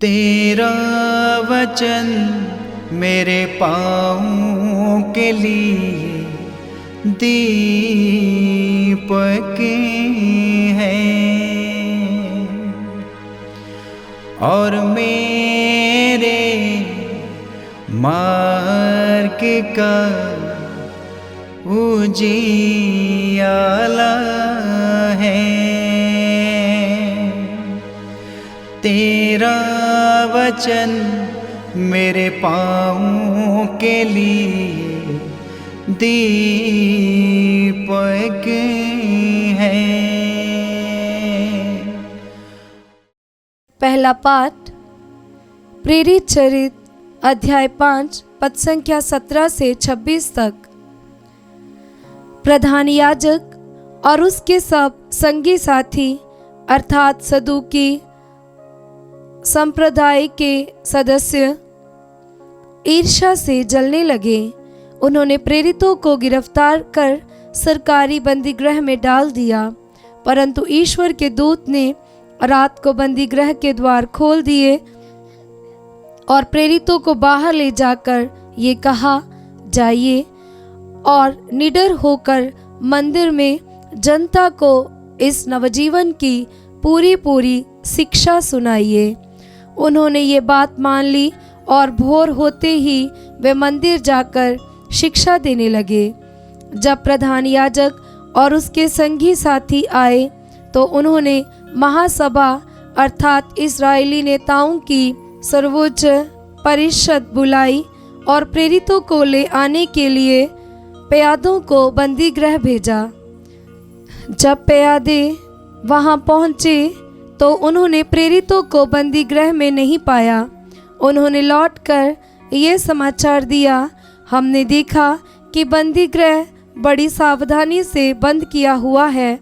तेरा वचन मेरे पाँवों के लिए दीपक है और मेरे मार्ग का उजियाला है। तेरा वचन मेरे पाँवों के लिए दीपक है। पहला पाठ प्रेरित चरित अध्याय 5 पद संख्या 17 से 26 तक। प्रधान याजक और उसके सब संगी साथी अर्थात सदूकी संप्रदाय के सदस्य ईर्ष्या से जलने लगे। उन्होंने प्रेरितों को गिरफ्तार कर सरकारी बंदीगृह में डाल दिया, परंतु ईश्वर के दूत ने रात को बंदीगृह के द्वार खोल दिए और प्रेरितों को बाहर ले जाकर ये कहा, जाइए और निडर होकर मंदिर में जनता को इस नवजीवन की पूरी शिक्षा सुनाइए। उन्होंने ये बात मान ली और भोर होते ही वे मंदिर जाकर शिक्षा देने लगे। जब प्रधान याजक और उसके संगी साथी आए तो उन्होंने महासभा अर्थात इस्राएली नेताओं की सर्वोच्च परिषद बुलाई और प्रेरितों को ले आने के लिए प्यादों को बंदीगृह भेजा। जब प्यादे वहां पहुंचे तो उन्होंने प्रेरितों को बंदीगृह में नहीं पाया। उन्होंने लौटकर ये समाचार दिया, हमने देखा कि बंदीगृह बड़ी सावधानी से बंद किया हुआ है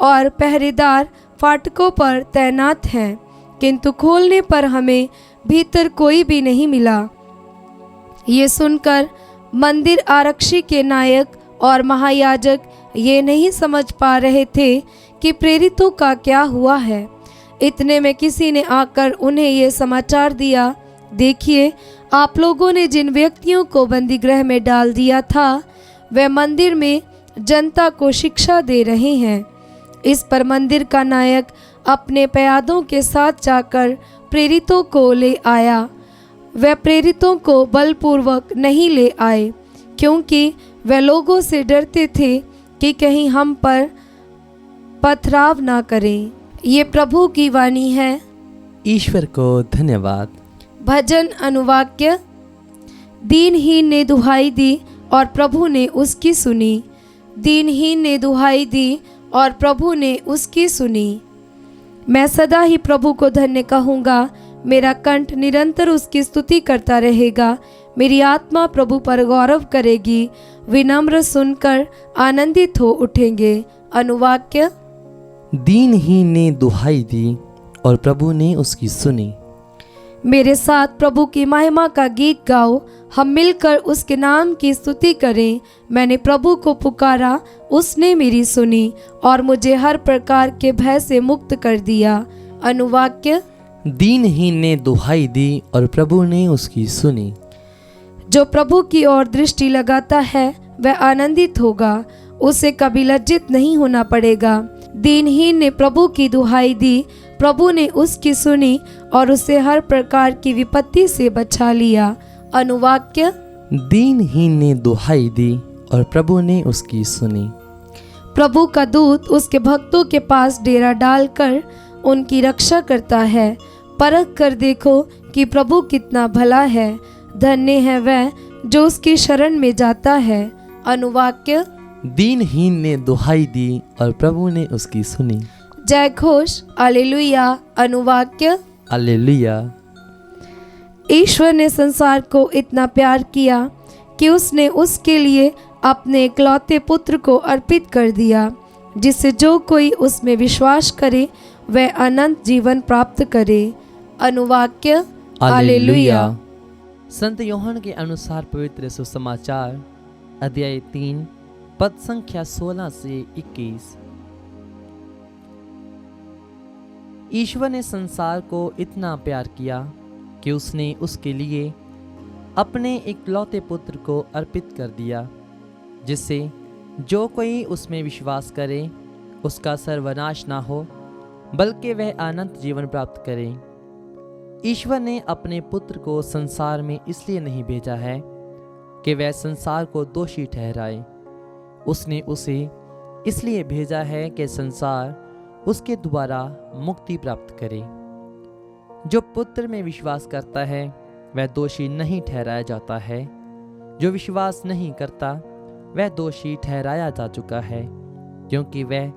और पहरेदार फाटकों पर तैनात हैं, किंतु खोलने पर हमें भीतर कोई भी नहीं मिला। ये सुनकर मंदिर आरक्षी के नायक और महायाजक ये नहीं समझ पा रहे थे कि प्रेरितों का क्या हुआ है। इतने में किसी ने आकर उन्हें ये समाचार दिया, देखिए आप लोगों ने जिन व्यक्तियों को बंदीगृह में डाल दिया था वे मंदिर में जनता को शिक्षा दे रहे हैं। इस पर मंदिर का नायक अपने प्यादों के साथ जाकर प्रेरितों को ले आया। वे प्रेरितों को बलपूर्वक नहीं ले आए, क्योंकि वे लोगों से डरते थे कि कहीं हम पर पथराव ना करें। ये प्रभु की वाणी है। ईश्वर को धन्यवाद। भजन अनुवाक्य। दीनहीन ने दुहाई दी और प्रभु ने उसकी सुनी। दीनहीन ने दुहाई दी और प्रभु ने उसकी सुनी। मैं सदा ही प्रभु को धन्य कहूँगा, मेरा कंठ निरंतर उसकी स्तुति करता रहेगा। मेरी आत्मा प्रभु पर गौरव करेगी, विनम्र सुनकर आनंदित हो उठेंगे। अनुवाक्य। दीनहीन ने दुहाई दी और प्रभु ने उसकी सुनी। मेरे साथ प्रभु की महिमा का गीत गाओ, हम मिलकर उसके नाम की स्तुति करें। मैंने प्रभु को पुकारा, उसने मेरी सुनी और मुझे हर प्रकार के भय से मुक्त कर दिया। अनुवाक्य। दीनहीन ने दुहाई दी और प्रभु ने उसकी सुनी। जो प्रभु की ओर दृष्टि लगाता है वह आनंदित होगा, उसे कभी लज्जित नहीं होना पड़ेगा। दीनहीन ने प्रभु की दुहाई दी, प्रभु ने उसकी सुनी और उसे हर प्रकार की विपत्ति से बचा लिया। अनुवाक्य। दीनहीन ने दुहाई दी और प्रभु ने उसकी सुनी। प्रभु का दूत उसके भक्तों के पास डेरा डालकर उनकी रक्षा करता है। परख कर देखो कि प्रभु कितना भला है, धन्य है वह जो उसकी शरण में जाता है। अनुवाक्य। दीनहीन ने दुहाई दी और प्रभु ने उसकी सुनी। जय घोष हालेलुया। अनुवाक्य। हालेलुया। ईश्वर ने संसार को इतना प्यार किया कि उसने उसके लिए अपने इकलौते पुत्र को अर्पित कर दिया, जिससे जो कोई उसमें विश्वास करे वह अनंत जीवन प्राप्त करे। अनुवाक्य। हालेलुया। संत यूहन्ना के अनुसार पवित्र सुसमाचार अध्याय 3 पद संख्या 16 से 21। ईश्वर ने संसार को इतना प्यार किया कि उसने उसके लिए अपने इकलौते पुत्र को अर्पित कर दिया, जिससे जो कोई उसमें विश्वास करे उसका सर्वनाश ना हो, बल्कि वह अनंत जीवन प्राप्त करे। ईश्वर ने अपने पुत्र को संसार में इसलिए नहीं भेजा है कि वह संसार को दोषी ठहराए। उसने उसे इसलिए भेजा है कि संसार उसके द्वारा मुक्ति प्राप्त करे। जो पुत्र में विश्वास करता है वह दोषी नहीं ठहराया जाता है, जो विश्वास नहीं करता वह दोषी ठहराया जा चुका है, क्योंकि वह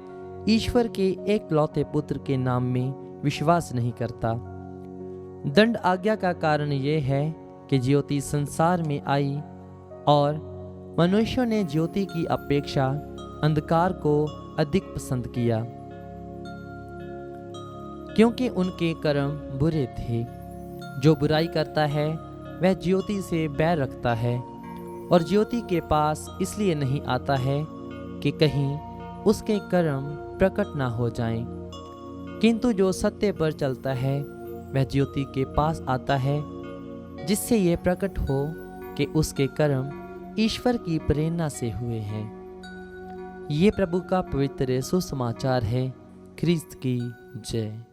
ईश्वर के एकलौते पुत्र के नाम में विश्वास नहीं करता। दंड आज्ञा का कारण यह है कि ज्योति संसार में आई और मनुष्यों ने ज्योति की अपेक्षा अंधकार को अधिक पसंद किया, क्योंकि उनके कर्म बुरे थे। जो बुराई करता है वह ज्योति से बैर रखता है और ज्योति के पास इसलिए नहीं आता है कि कहीं उसके कर्म प्रकट ना हो जाएं। किंतु जो सत्य पर चलता है वह ज्योति के पास आता है, जिससे ये प्रकट हो कि उसके कर्म ईश्वर की प्रेरणा से हुए हैं। ये प्रभु का पवित्र सुसमाचार है। ख्रीस्त की जय।